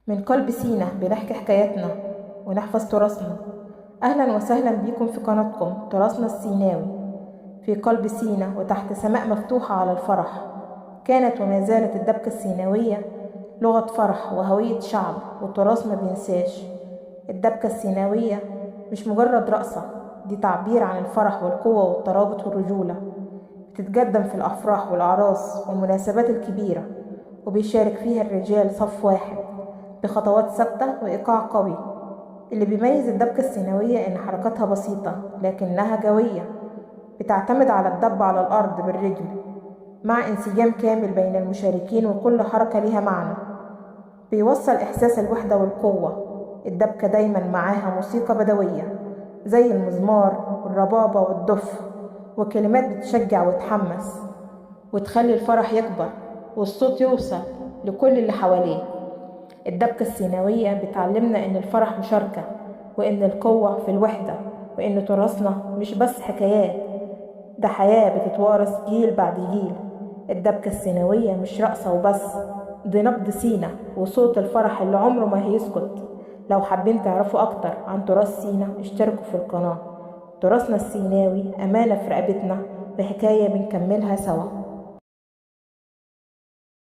من قلب سينا بنحكي حكاياتنا ونحفظ تراثنا. أهلا وسهلا بيكم في قناتكم تراثنا السيناوي. في قلب سينا وتحت سماء مفتوحة على الفرح، كانت وما زالت الدبكة السيناوية لغة فرح وهوية شعب وتراث ما بينساش. الدبكة السيناوية مش مجرد رقصة، دي تعبير عن الفرح والقوة والترابط والرجولة. بتتقدم في الأفراح والأعراس والمناسبات الكبيرة، وبيشارك فيها الرجال صف واحد بخطوات ثابتة وإيقاع قوي. اللي بيميز الدبكة السيناوية إن حركاتها بسيطة لكنها جوية، بتعتمد على الدب على الأرض بالرجل مع انسجام كامل بين المشاركين، وكل حركة ليها معنى بيوصل إحساس الوحدة والقوة. الدبكة دايما معاها موسيقى بدوية زي المزمار والربابة والدف، وكلمات بتشجع وتحمس وتخلي الفرح يكبر والصوت يوصل لكل اللي حواليه. الدبكة السيناوية بتعلمنا إن الفرح مشاركة، وإن القوة في الوحدة، وإن تراثنا مش بس حكايات، ده حياة بتتوارث جيل بعد جيل. الدبكة السيناوية مش رقصة وبس، دي نبض سينا وصوت الفرح اللي عمره ما هيسكت. لو حابين تعرفوا أكتر عن تراث سينا اشتركوا في القناة. تراثنا السيناوي أمانة في رقبتنا، بحكاية بنكملها سوا.